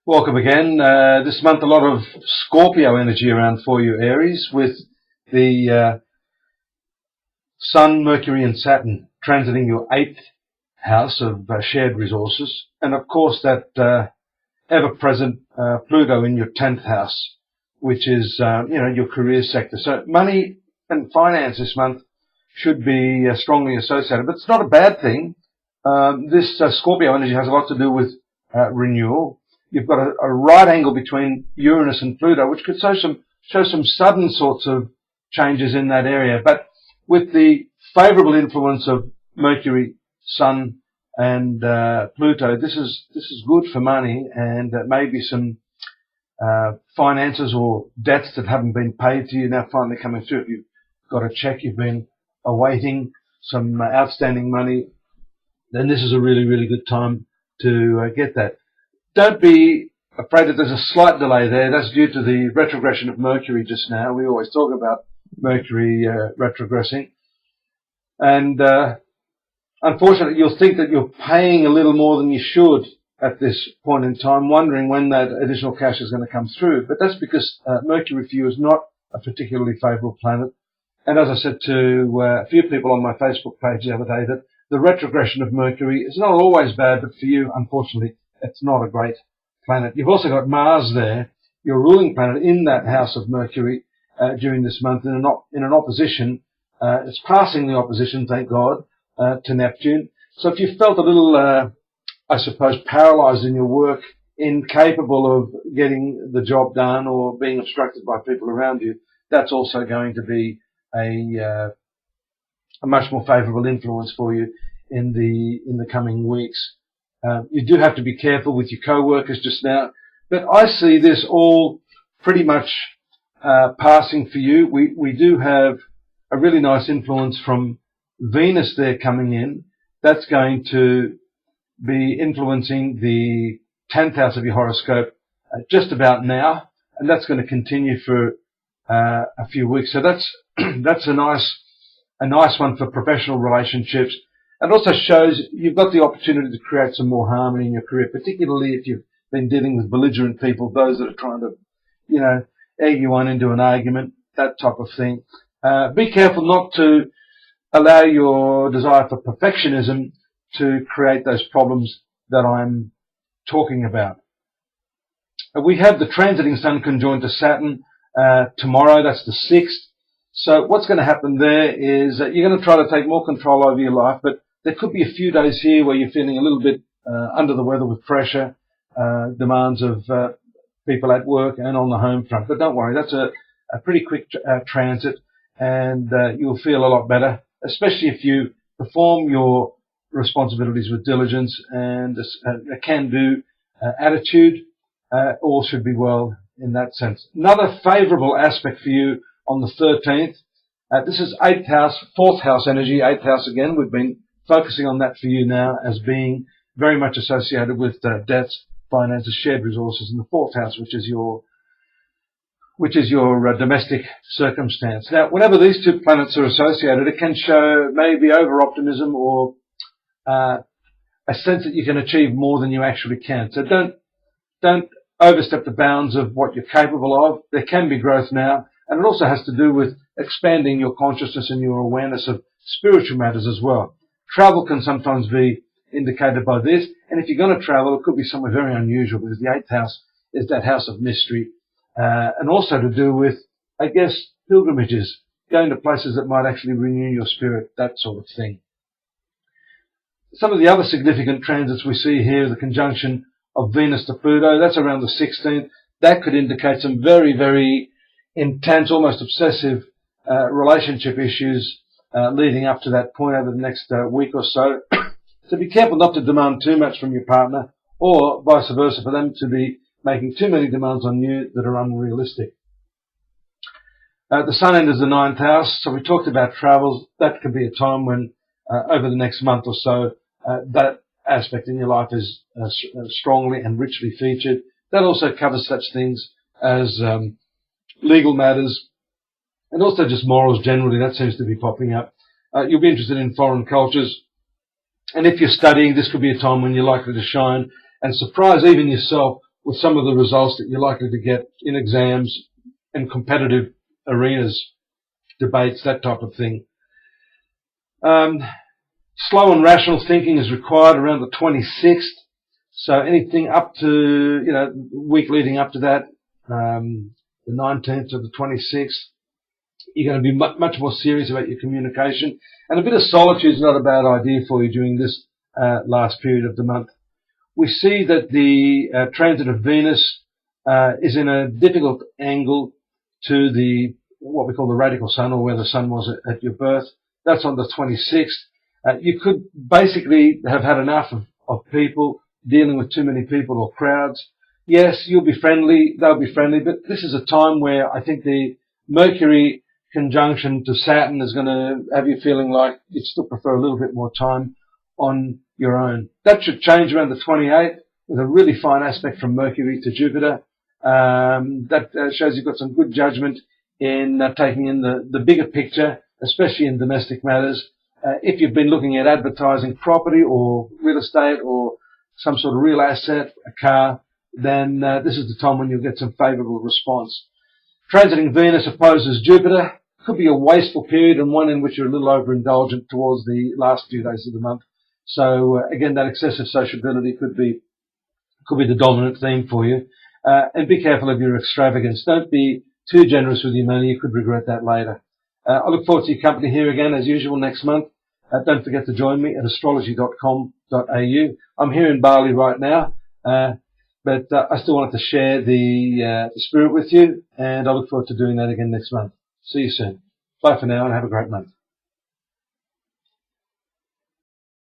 Welcome again. This month a lot of Scorpio energy around for you, Aries, with the Sun, Mercury and Saturn transiting your 8th house of shared resources, and of course that ever-present Pluto in your 10th house, which is your career sector. So money and finance this month should be strongly associated, but it's not a bad thing. This Scorpio energy has a lot to do with renewal. You've got a right angle between Uranus and Pluto, which could show some sudden sorts of changes in that area. But with the favourable influence of Mercury, Sun, and Pluto, this is good for money, and maybe some finances or debts that haven't been paid to you now finally coming through. If you've got a cheque you've been awaiting, some outstanding money, then this is a really, really good time to get that. Don't be afraid that there's a slight delay there. That's due to the retrogression of Mercury just now. We always talk about Mercury retrogressing. And unfortunately, you'll think that you're paying a little more than you should at this point in time, wondering when that additional cash is going to come through. But that's because Mercury for you is not a particularly favourable planet. And as I said to a few people on my Facebook page the other day, that the retrogression of Mercury is not always bad, but for you, unfortunately, it's not a great planet. You've also got Mars there, your ruling planet, in that house of Mercury during this month in an opposition. It's passing the opposition, thank God, to Neptune. So if you felt a little, I suppose, paralysed in your work, incapable of getting the job done or being obstructed by people around you, that's also going to be a much more favourable influence for you in the coming weeks. You do have to be careful with your co-workers just now, but I see this all pretty much passing for you. We do have a really nice influence from Venus there coming in. That's going to be influencing the 10th house of your horoscope just about now, and that's going to continue for a few weeks. So that's a nice one for professional relationships. It also shows you've got the opportunity to create some more harmony in your career, particularly if you've been dealing with belligerent people, those that are trying to, egg you on into an argument, that type of thing. Be careful not to allow your desire for perfectionism to create those problems that I'm talking about. We have the transiting Sun conjoined to Saturn tomorrow. That's the 6th. So what's going to happen there is that you're going to try to take more control over your life, but there could be a few days here where you're feeling a little bit under the weather with pressure, demands of people at work and on the home front. But don't worry, that's a pretty quick transit, and you'll feel a lot better, especially if you perform your responsibilities with diligence and a can-do attitude. All should be well in that sense. Another favourable aspect for you on the 13th. This is 8th house, 4th house energy, 8th house again. We've been focusing on that for you now as being very much associated with debts, finances, shared resources, and the 4th house, which is your domestic circumstance. Now, whenever these two planets are associated, it can show maybe over-optimism or a sense that you can achieve more than you actually can. So don't overstep the bounds of what you're capable of. There can be growth now, and it also has to do with expanding your consciousness and your awareness of spiritual matters as well. Travel can sometimes be indicated by this, and if you're going to travel, it could be somewhere very unusual, because the 8th house is that house of mystery, and also to do with, I guess, pilgrimages, going to places that might actually renew your spirit, that sort of thing. Some of the other significant transits we see here, the conjunction of Venus to Pluto, that's around the 16th. That could indicate some very, very intense, almost obsessive relationship issues leading up to that point over the next week or so. So be careful not to demand too much from your partner, or vice versa, for them to be making too many demands on you that are unrealistic. The Sun enters the 9th house, so we talked about travels. That could be a time when over the next month or so that aspect in your life is strongly and richly featured. That also covers such things as legal matters, and also just morals generally. That seems to be popping up. You'll be interested in foreign cultures, and if you're studying, this could be a time when you're likely to shine and surprise even yourself with some of the results that you're likely to get in exams and competitive arenas, debates, that type of thing. Slow and rational thinking is required around the 26th. So anything up to, the week leading up to that, the 19th to the 26th, you're going to be much more serious about your communication. And a bit of solitude is not a bad idea for you during this last period of the month. We see that the transit of Venus is in a difficult angle to the what we call the radical sun, or where the sun was at your birth. That's on the 26th. You could basically have had enough of people dealing with too many people or crowds. Yes, you'll be friendly, they'll be friendly, but this is a time where I think the Mercury conjunction to Saturn is going to have you feeling like you'd still prefer a little bit more time on your own. That should change around the 28th with a really fine aspect from Mercury to Jupiter. That shows you've got some good judgment in taking in the bigger picture, especially in domestic matters. If you've been looking at advertising property or real estate or some sort of real asset, a car, then this is the time when you'll get some favourable response. Transiting Venus opposes Jupiter. Could be a wasteful period and one in which you're a little overindulgent towards the last few days of the month. So again, that excessive sociability could be the dominant theme for you. And be careful of your extravagance. Don't be too generous with your money. You could regret that later. I look forward to your company here again as usual next month. Don't forget to join me at astrology.com.au. I'm here in Bali right now, but I still wanted to share the spirit with you, and I look forward to doing that again next month. See you soon. Bye for now and have a great month.